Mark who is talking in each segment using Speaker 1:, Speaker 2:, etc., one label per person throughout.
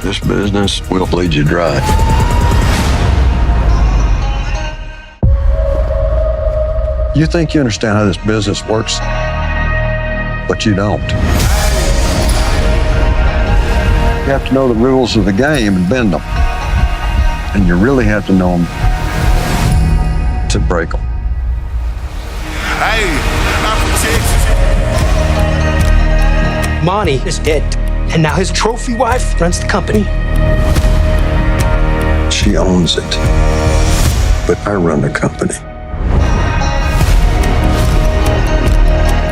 Speaker 1: This business will bleed you dry. You think you understand how this business works, but you don't. You have to know the rules of the game and bend them. And you really have to know them to break them.
Speaker 2: Hey, I'm from Texas.
Speaker 3: Monty is dead, and now his trophy wife runs the company.
Speaker 1: She owns it, but I run the company.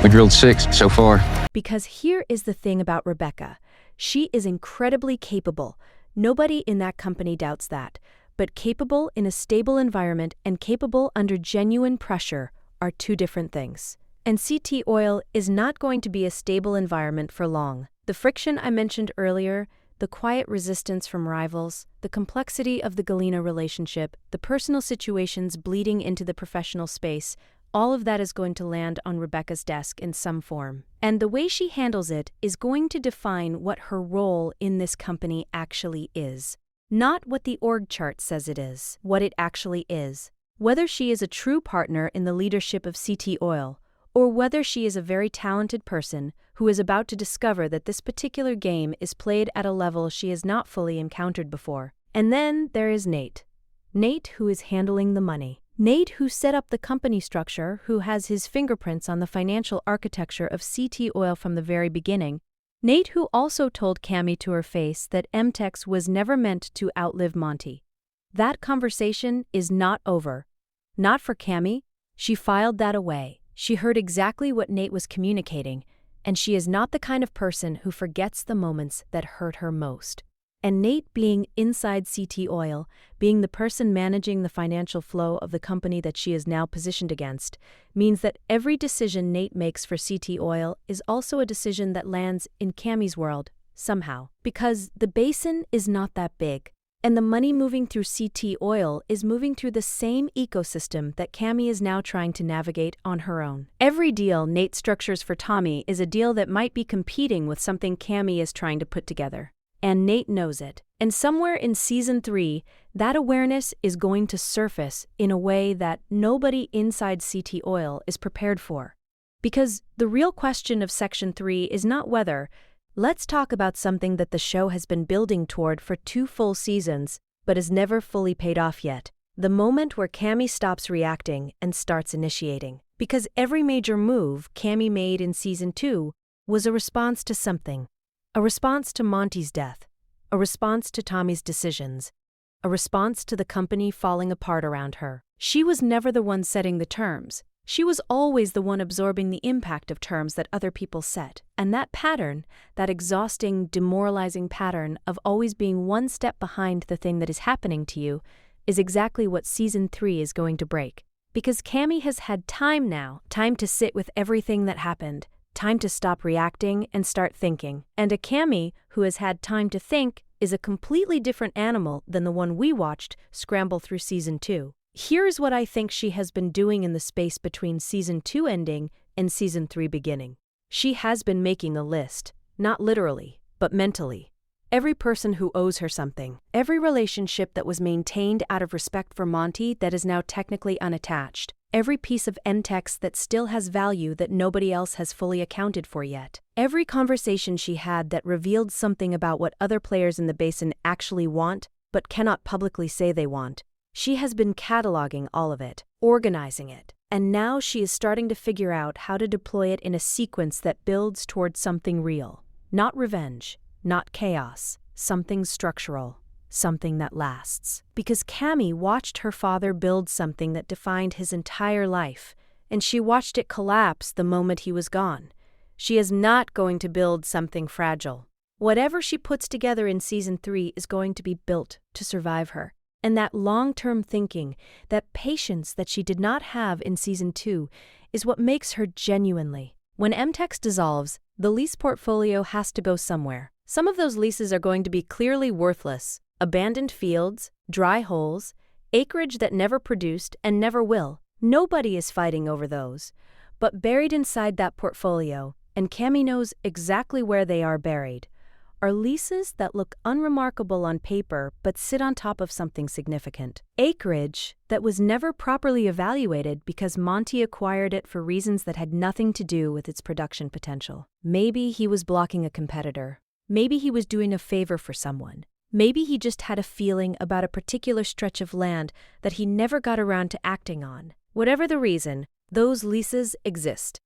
Speaker 4: We drilled 6 so far.
Speaker 5: Because here is the thing about Rebecca. She is incredibly capable. Nobody in that company doubts that. But capable in a stable environment and capable under genuine pressure are two different things. And CT Oil is not going to be a stable environment for long. The friction I mentioned earlier, the quiet resistance from rivals, the complexity of the Galena relationship, the personal situations bleeding into the professional space, all of that is going to land on Rebecca's desk in some form. And the way she handles it is going to define what her role in this company actually is. Not what the org chart says it is, what it actually is. Whether she is a true partner in the leadership of CT Oil, or whether she is a very talented person who is about to discover that this particular game is played at a level she has not fully encountered before. And then there is Nate. Nate, who is handling the money. Nate, who set up the company structure, who has his fingerprints on the financial architecture of CT Oil from the very beginning. Nate, who also told Cammy to her face that Mtex was never meant to outlive Monty. That conversation is not over. Not for Cammy. She filed that away. She heard exactly what Nate was communicating, and she is not the kind of person who forgets the moments that hurt her most. And Nate, being inside CT Oil, being the person managing the financial flow of the company that she is now positioned against, means that every decision Nate makes for CT Oil is also a decision that lands in Cammy's world, somehow. Because the basin is not that big, and the money moving through CT Oil is moving through the same ecosystem that Cammy is now trying to navigate on her own. Every deal Nate structures for Tommy is a deal that might be competing with something Cammy is trying to put together. And Nate knows it. And somewhere in Season 3, that awareness is going to surface in a way that nobody inside CT Oil is prepared for. Because the real question of Section 3 is not whether. Let's talk about something that the show has been building toward for 2 full seasons, but has never fully paid off yet. The moment where Cammy stops reacting and starts initiating. Because every major move Cammy made in Season 2 was a response to something. A response to Monty's death, a response to Tommy's decisions, a response to the company falling apart around her. She was never the one setting the terms. She was always the one absorbing the impact of terms that other people set. And that pattern, that exhausting, demoralizing pattern of always being one step behind the thing that is happening to you, is exactly what Season 3 is going to break. Because Cammy has had time now, time to sit with everything that happened, time to stop reacting and start thinking. And a Cammy who has had time to think is a completely different animal than the one we watched scramble through Season 2. Here's what I think she has been doing in the space between Season 2 ending and Season 3 beginning. She has been making a list, not literally, but mentally. Every person who owes her something, every relationship that was maintained out of respect for Monty that is now technically unattached, every piece of Mtex that still has value that nobody else has fully accounted for yet, every conversation she had that revealed something about what other players in the basin actually want but cannot publicly say they want. She has been cataloging all of it, organizing it, and now she is starting to figure out how to deploy it in a sequence that builds towards something real. Not revenge, not chaos, something structural, something that lasts. Because Cammy watched her father build something that defined his entire life, and she watched it collapse the moment he was gone. She is not going to build something fragile. Whatever she puts together in Season 3 is going to be built to survive her. And that long-term thinking, that patience that she did not have in Season 2, is what makes her genuinely. When Mtex dissolves, the lease portfolio has to go somewhere. Some of those leases are going to be clearly worthless, abandoned fields, dry holes, acreage that never produced and never will. Nobody is fighting over those. But buried inside that portfolio, and Cammy knows exactly where they are buried, are leases that look unremarkable on paper but sit on top of something significant. Acreage that was never properly evaluated because Monty acquired it for reasons that had nothing to do with its production potential. Maybe he was blocking a competitor. Maybe he was doing a favor for someone. Maybe he just had a feeling about a particular stretch of land that he never got around to acting on. Whatever the reason, those leases exist.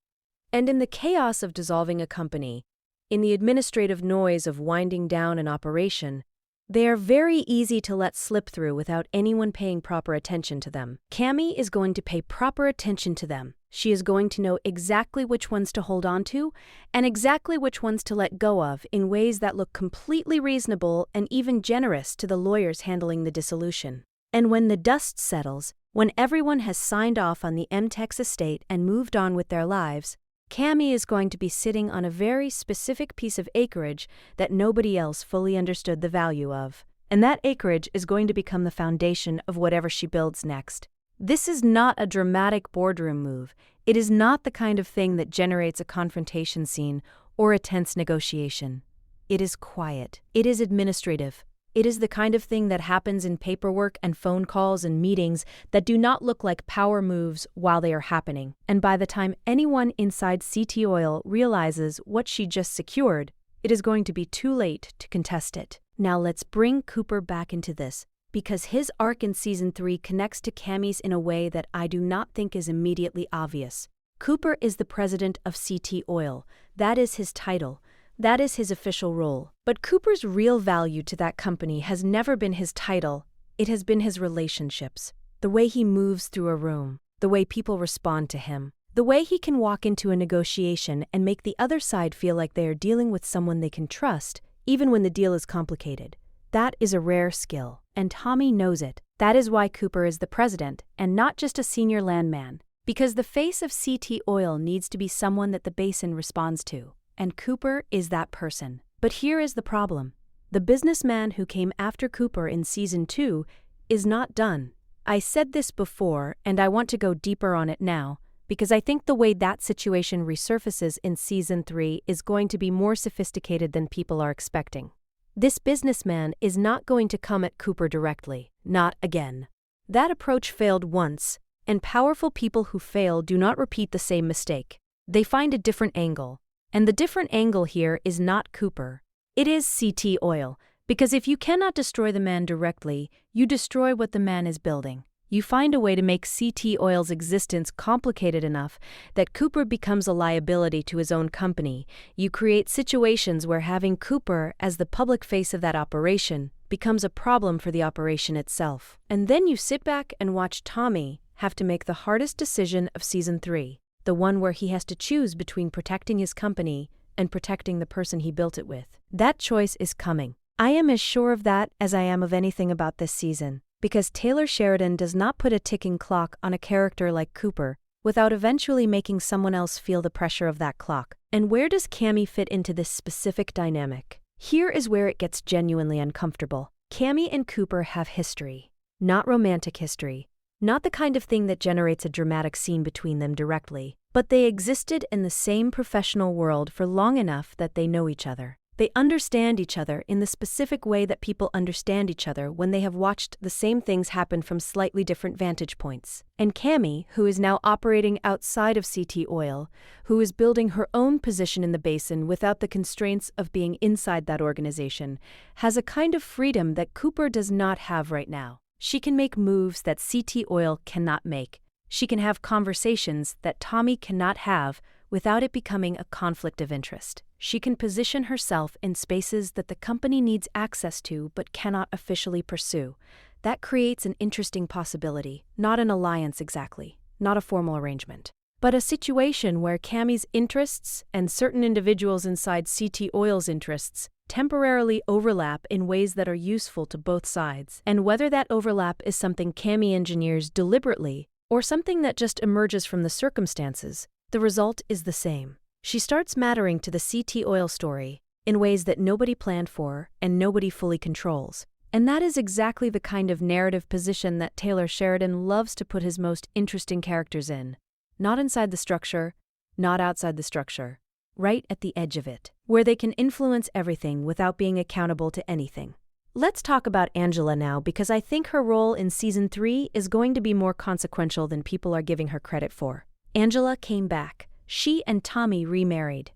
Speaker 5: And in the chaos of dissolving a company, in the administrative noise of winding down an operation, they are very easy to let slip through without anyone paying proper attention to them. Cammy is going to pay proper attention to them. She is going to know exactly which ones to hold on to and exactly which ones to let go of in ways that look completely reasonable and even generous to the lawyers handling the dissolution. And when the dust settles, when everyone has signed off on the Mtex estate and moved on with their lives, Cammy is going to be sitting on a very specific piece of acreage that nobody else fully understood the value of. And that acreage is going to become the foundation of whatever she builds next. This is not a dramatic boardroom move. It is not the kind of thing that generates a confrontation scene or a tense negotiation. It is quiet. It is administrative. It is the kind of thing that happens in paperwork and phone calls and meetings that do not look like power moves while they are happening. And by the time anyone inside CT Oil realizes what she just secured, it is going to be too late to contest it. Now let's bring Cooper back into this, because his arc in Season 3 connects to Cammy's in a way that I do not think is immediately obvious. Cooper is the president of CT Oil. That is his title. That is his official role. But Cooper's real value to that company has never been his title. It has been his relationships, the way he moves through a room, the way people respond to him, the way he can walk into a negotiation and make the other side feel like they are dealing with someone they can trust, even when the deal is complicated. That is a rare skill, and Tommy knows it. That is why Cooper is the president, and not just a senior landman. Because the face of CT Oil needs to be someone that the basin responds to. And Cooper is that person. But here is the problem. The businessman who came after Cooper in Season 2 is not done. I said this before, and I want to go deeper on it now, because I think the way that situation resurfaces in Season 3 is going to be more sophisticated than people are expecting. This businessman is not going to come at Cooper directly. Not again. That approach failed once, and powerful people who fail do not repeat the same mistake. They find a different angle. And the different angle here is not Cooper. It is CT Oil, because if you cannot destroy the man directly, you destroy what the man is building. You find a way to make CT Oil's existence complicated enough that Cooper becomes a liability to his own company. You create situations where having Cooper as the public face of that operation becomes a problem for the operation itself. And then you sit back and watch Tommy have to make the hardest decision of Season 3. The one where he has to choose between protecting his company and protecting the person he built it with. That choice is coming. I am as sure of that as I am of anything about this season, because Taylor Sheridan does not put a ticking clock on a character like Cooper without eventually making someone else feel the pressure of that clock. And where does Cammy fit into this specific dynamic? Here is where it gets genuinely uncomfortable. Cammy and Cooper have history, not romantic history. Not the kind of thing that generates a dramatic scene between them directly, but they existed in the same professional world for long enough that they know each other. They understand each other in the specific way that people understand each other when they have watched the same things happen from slightly different vantage points. And Cammy, who is now operating outside of CT Oil, who is building her own position in the basin without the constraints of being inside that organization, has a kind of freedom that Cooper does not have right now. She can make moves that CT Oil cannot make. She can have conversations that Tommy cannot have without it becoming a conflict of interest. She can position herself in spaces that the company needs access to but cannot officially pursue. That creates an interesting possibility, not an alliance exactly, not a formal arrangement, but a situation where Cammy's interests and certain individuals inside CT Oil's interests temporarily overlap in ways that are useful to both sides. And whether that overlap is something Cammy engineers deliberately or something that just emerges from the circumstances, the result is the same. She starts mattering to the CT Oil story in ways that nobody planned for and nobody fully controls. And that is exactly the kind of narrative position that Taylor Sheridan loves to put his most interesting characters in. Not inside the structure, not outside the structure, right at the edge of it, where they can influence everything without being accountable to anything. Let's talk about Angela now, because I think her role in Season 3 is going to be more consequential than people are giving her credit for. Angela came back. She and Tommy remarried.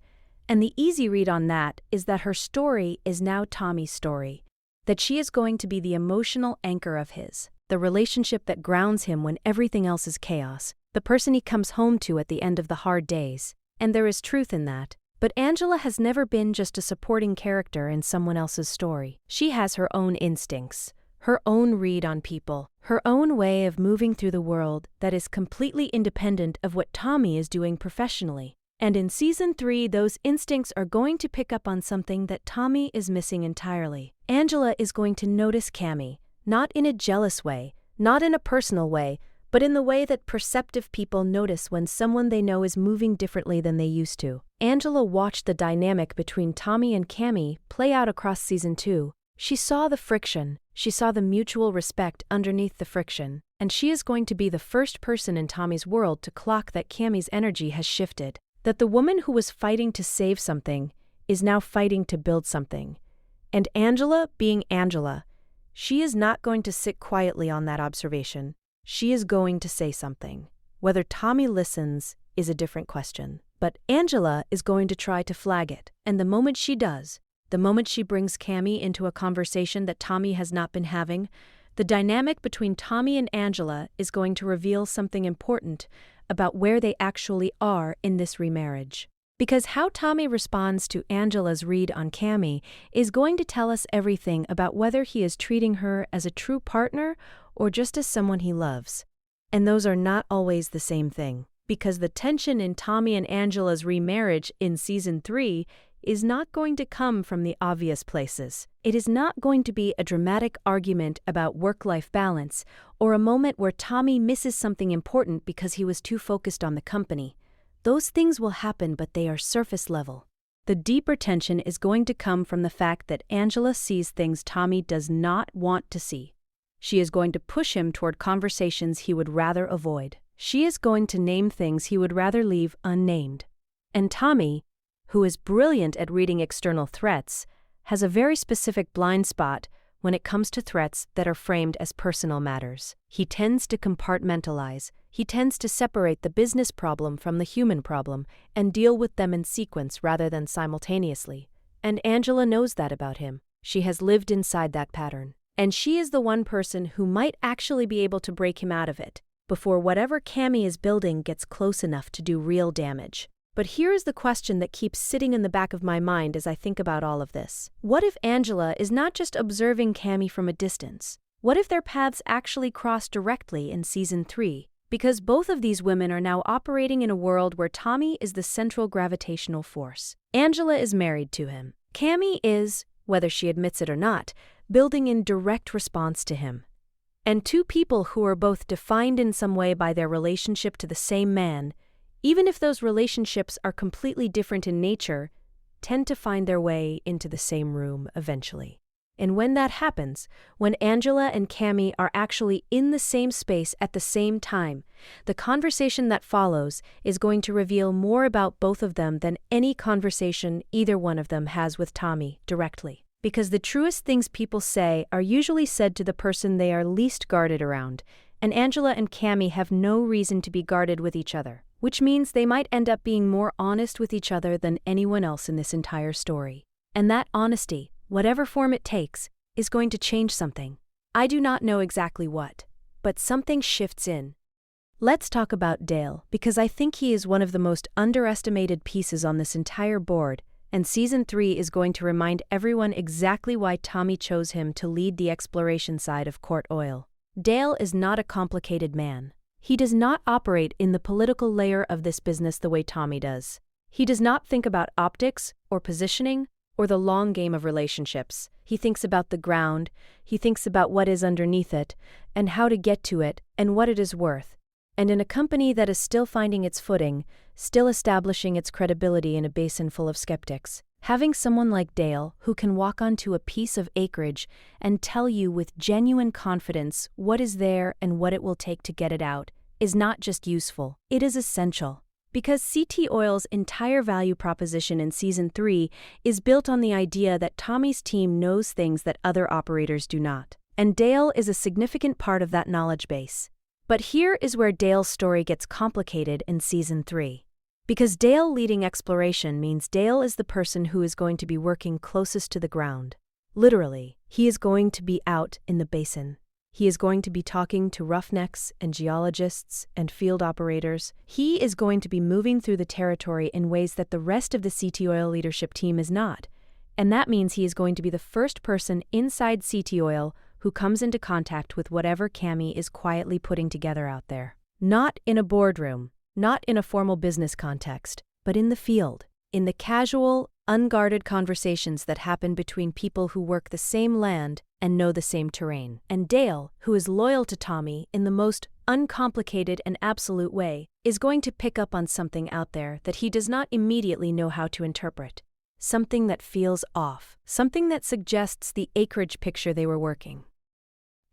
Speaker 5: And the easy read on that is that her story is now Tommy's story, that she is going to be the emotional anchor of his, the relationship that grounds him when everything else is chaos, the person he comes home to at the end of the hard days. And there is truth in that. But Angela has never been just a supporting character in someone else's story. She has her own instincts, her own read on people, her own way of moving through the world that is completely independent of what Tommy is doing professionally. And in Season 3, those instincts are going to pick up on something that Tommy is missing entirely. Angela is going to notice Cammy, not in a jealous way, not in a personal way, but in the way that perceptive people notice when someone they know is moving differently than they used to. Angela watched the dynamic between Tommy and Cammy play out across Season 2. She saw the friction, she saw the mutual respect underneath the friction, and she is going to be the first person in Tommy's world to clock that Cammy's energy has shifted, that the woman who was fighting to save something is now fighting to build something. And Angela, being Angela, she is not going to sit quietly on that observation. She is going to say something. Whether Tommy listens is a different question. But Angela is going to try to flag it. And the moment she does, the moment she brings Cammy into a conversation that Tommy has not been having, the dynamic between Tommy and Angela is going to reveal something important about where they actually are in this remarriage. Because how Tommy responds to Angela's read on Cammy is going to tell us everything about whether he is treating her as a true partner or just as someone he loves. And those are not always the same thing, because the tension in Tommy and Angela's remarriage in Season 3 is not going to come from the obvious places. It is not going to be a dramatic argument about work-life balance or a moment where Tommy misses something important because he was too focused on the company. Those things will happen, but they are surface level. The deeper tension is going to come from the fact that Angela sees things Tommy does not want to see. She is going to push him toward conversations he would rather avoid. She is going to name things he would rather leave unnamed. And Tommy, who is brilliant at reading external threats, has a very specific blind spot when it comes to threats that are framed as personal matters. He tends to compartmentalize. He tends to separate the business problem from the human problem and deal with them in sequence rather than simultaneously. And Angela knows that about him. She has lived inside that pattern. And she is the one person who might actually be able to break him out of it before whatever Cammy is building gets close enough to do real damage. But here is the question that keeps sitting in the back of my mind as I think about all of this. What if Angela is not just observing Cammy from a distance? What if their paths actually cross directly in Season 3? Because both of these women are now operating in a world where Tommy is the central gravitational force. Angela is married to him. Cammy is, whether she admits it or not, building in direct response to him. And two people who are both defined in some way by their relationship to the same man, even if those relationships are completely different in nature, tend to find their way into the same room eventually. And when that happens, when Angela and Cammy are actually in the same space at the same time, the conversation that follows is going to reveal more about both of them than any conversation either one of them has with Tommy directly. Because the truest things people say are usually said to the person they are least guarded around, and Angela and Cammy have no reason to be guarded with each other, which means they might end up being more honest with each other than anyone else in this entire story. And that honesty, whatever form it takes, is going to change something. I do not know exactly what, but something shifts in. Let's talk about Dale, because I think he is one of the most underestimated pieces on this entire board, and Season 3 is going to remind everyone exactly why Tommy chose him to lead the exploration side of Court Oil. Dale is not a complicated man. He does not operate in the political layer of this business the way Tommy does. He does not think about optics or positioning or the long game of relationships. He thinks about the ground, he thinks about what is underneath it, and how to get to it, and what it is worth. And in a company that is still finding its footing, still establishing its credibility in a basin full of skeptics, having someone like Dale who can walk onto a piece of acreage and tell you with genuine confidence what is there and what it will take to get it out is not just useful, it is essential. Because CT Oil's entire value proposition in Season 3 is built on the idea that Tommy's team knows things that other operators do not. And Dale is a significant part of that knowledge base. But here is where Dale's story gets complicated in Season 3. Because Dale leading exploration means Dale is the person who is going to be working closest to the ground. Literally, he is going to be out in the basin. He is going to be talking to roughnecks and geologists and field operators. He is going to be moving through the territory in ways that the rest of the CT Oil leadership team is not. And that means he is going to be the first person inside CT Oil who comes into contact with whatever Cammy is quietly putting together out there. Not in a boardroom, not in a formal business context, but in the field, in the casual, unguarded conversations that happen between people who work the same land and know the same terrain. And Dale, who is loyal to Tommy in the most uncomplicated and absolute way, is going to pick up on something out there that he does not immediately know how to interpret. Something that feels off, something that suggests the acreage picture they were working.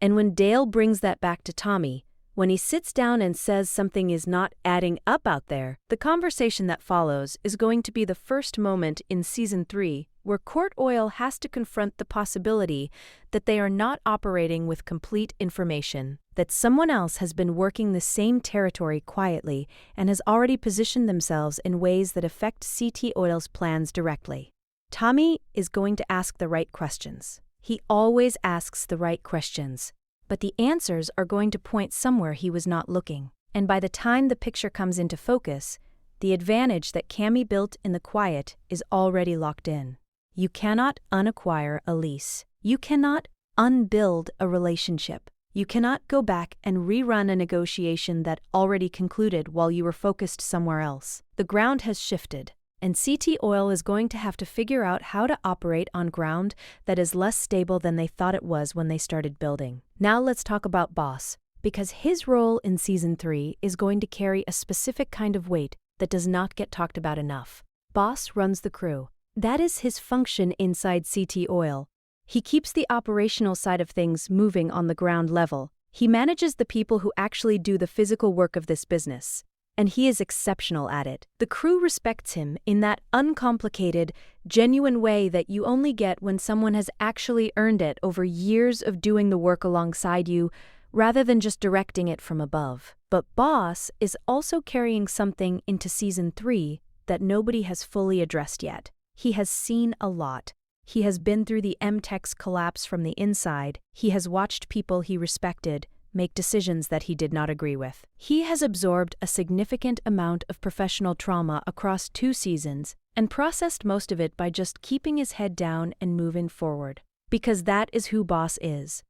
Speaker 5: And when Dale brings that back to Tommy, when he sits down and says something is not adding up out there, the conversation that follows is going to be the first moment in Season 3 where Court Oil has to confront the possibility that they are not operating with complete information, that someone else has been working the same territory quietly and has already positioned themselves in ways that affect CT Oil's plans directly. Tommy is going to ask the right questions. He always asks the right questions. But the answers are going to point somewhere he was not looking. And by the time the picture comes into focus, the advantage that Cammy built in the quiet is already locked in. You cannot unacquire a lease. You cannot unbuild a relationship. You cannot go back and rerun a negotiation that already concluded while you were focused somewhere else. The ground has shifted, and CT Oil is going to have to figure out how to operate on ground that is less stable than they thought it was when they started building. Now let's talk about Boss, because his role in Season 3 is going to carry a specific kind of weight that does not get talked about enough. Boss runs the crew. That is his function inside CT Oil. He keeps the operational side of things moving on the ground level. He manages the people who actually do the physical work of this business. And he is exceptional at it. The crew respects him in that uncomplicated, genuine way that you only get when someone has actually earned it over years of doing the work alongside you, rather than just directing it from above. But Boss is also carrying something into Season 3 that nobody has fully addressed yet. He has seen a lot. He has been through the Mtex collapse from the inside. He has watched people he respected make decisions that he did not agree with. He has absorbed a significant amount of professional trauma across 2 seasons and processed most of it by just keeping his head down and moving forward. Because that is who Boss is.